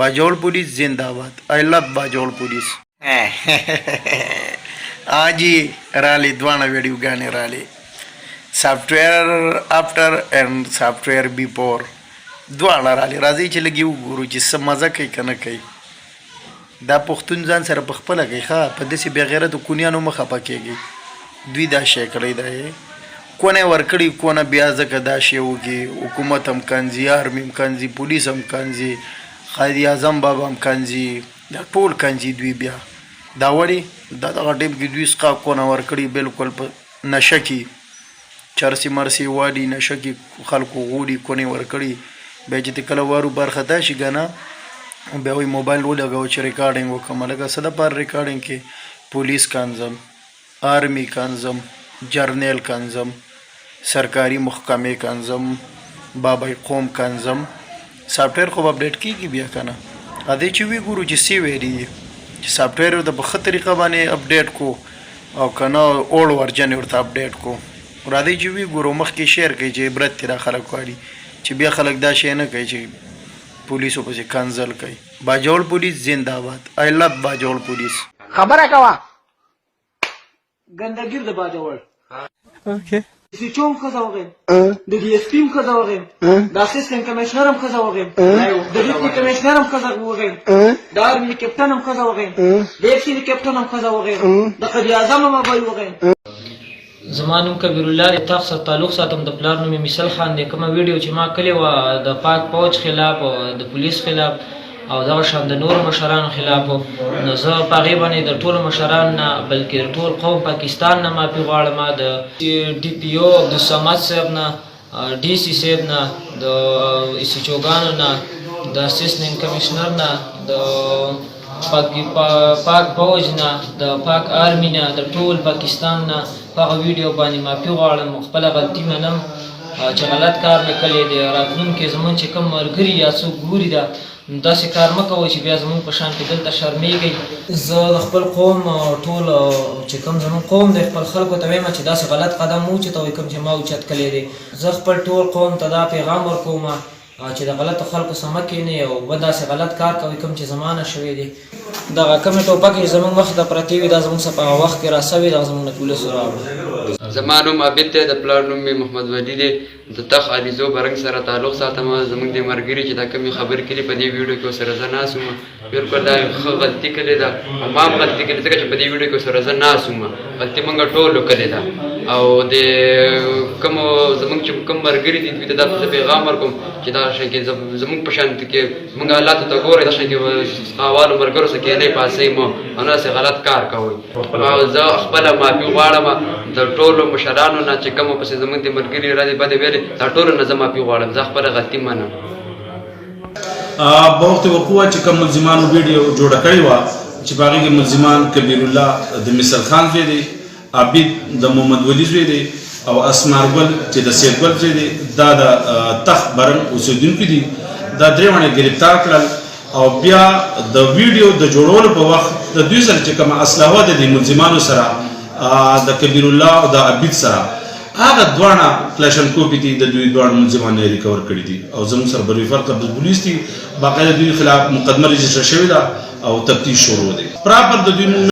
Brazil police जिंदाबाद. I love Brazil police. आजी राली द्वाना व्हिडिओ गाणे rally. Software after and software before द्वाना राली राځي چې لګي وګورو چې څه مزه کوي که نه کوي. دا پښتون ځان سره په خپله کوي ښه په داسې بېغیرتو کونیانو مه خفه کېږي. دوی دا شی کړی دی کونه ورکړي کونه بیا ځکه دا شی وکړي. حکومت هم کنځي آرمي هم کنځي پولیس هم کنځي قائد اعظم بابا هم کنځي دا ټول کنځي دوی بیا دا ولې دا دغه ټیم کې دوی څخه کونه ورکړي بلکل په نشه کې چرسي مرسي والي نشه کې خلکو غوړي کونې ورکړي بیا چې کله وارو برخطا شي که نه بیا وایي موبایل ولګوه چې ریکارډینګ وکړم لکه څه دپاره ریکارډینګ کې پولیس کنځم آرمی کنځم جرنیل کنځم سرکاري محکمې کنځم بابای قوم کنځم سافټویر خو اپډیټ کېږي بیا که نه هدې چې وی ګورو چې سی ویلي دي چې سافټویر ورته په ښه طریقه باندې اپډیټ کو او که نه اولډ ورجن ورته اپډیټ کو راځئ چې وی ګورو مخکې شیر کوي چې عبرت ترې را خلک غواړي چې بیا خلک دا شی نه کوي چې پولیسو پسې کنځل کوي. باجوړ پولیس زنده‌باد. I love باجوړ پولیس. خبره کوه ګندګیر د باجوړ اوکې سی چوم خزا وغیم د ډي اس پی هم خزا وغیم د اسسټنټ کمشنر هم خزا وغیم د ډیپټي کمشنر هم خزا وغیم د آرمي کپټن هم خزا وغیم د اف سی کپټن هم خزا وغیم د قائد اعظم هم وغیم زما نوم کبیر الله دی. تاسو سره تعلق ساتم د پلار نوم مثال خان دی. کومه ویډیو چې ما کړې وه د پاک فوج خلاف او د پولیس خلاف او دغه شان د نورو مشرانو خلاف نو زه په هغې باندې د ټولو مشرانو نه بلکې د ټول قوم پاکستان نه معافي غواړم د ډي پي او عبدالصمد صاحب نه ډي سي صاحب نه د ایسیچوګانو نه د اسسټنټ کمشنر نه د پاک فوج نه د پاک آرمي نه د ټول پاکستان نه په هغه ویډیو باندې معافي غواړم خپله غلطي منم چې غلط کار مې کړی دی. راتلونکي زموږ چې کوم ملګري یا څوک ګوري دا داسې کار مه کوئ چې بیا زموږ په شان کې دلته شرمېږئ. زه د خپل قوم ټول چې کوم زموږ قوم دی خپل خلکو ته وایم چې داسې غلط قدم مه اوچتوئ کوم چې ما اوچت کړی دی. زه خپل ټول قوم ته دا پیغام ورکوم چې د غلطو خلکو سره مه کښېنئ او به داسې غلط کار کوئ کوم چې زما نه شوی دی. دغه کومې ټوپکې زموږ مخې ته پرتې وي دا زموږ څخه په هغه وخت کې راسوي دغه زموږ نه پولیسو راوړل. زما نوم عابد دی د پلار نوم مې محمد ولی دی. د تخ علیزو برنګ سره تعلق ساتم. زموږ د ملګري چې دا کومې خبرې کړي په دې ویډیو کې ورسره زه ناست وم بلکل دا ښه غلطي کړې ده او ما هم غلطي کړې ځکه چې په دې ویډیو کې ورسره زه ناست وم غلطي موږ ټولو کړې ده او د کومو زموږ چې کوم ملګري دي دوی ته دا پیغام ورکوم چې دا شی کې زموږ په شان کې موږ حالاتو ته ګورئ دا شی کې هغوالو ملګرو سره کښېنئ پاسئ مو او نه داسې غلط کار کوئ او زه خپله معافي غواړم د ټولو مشرانو نه چې کومو پسې زموږ د ملګري ردې بدې ویلې دا ټولو نه زه معافي غواړم. زه خپله غلطي منم. په وخت وقوع چې کوم ملزمانو ویډیو جوړه کړې وه چې په هغې کې ملزمان کبیر الله د مثال خان زوی دی عابد د محمد ولی زوی دی او اسمار ګل چې د سید ګل زوی دی دا د تخت برن اوسېدونکي دي دا درې ونه ګرفتار کړل او بیا د ویډیو د جوړولو په وخت د دوی سره چې کومه اسلحه وه د دې ملزمانو سره د کبیر الله او د عابد سره هغه دواړه کلاشنکوفې دي د دوی دواړو ملزمان یې ریکور کړي دي او زموږ سره برویفر قبض پولیس دي باقاعده دوی خلاف مقدمه رجسټر شوې ده او تفتیش شروع دی. پراپر د دوی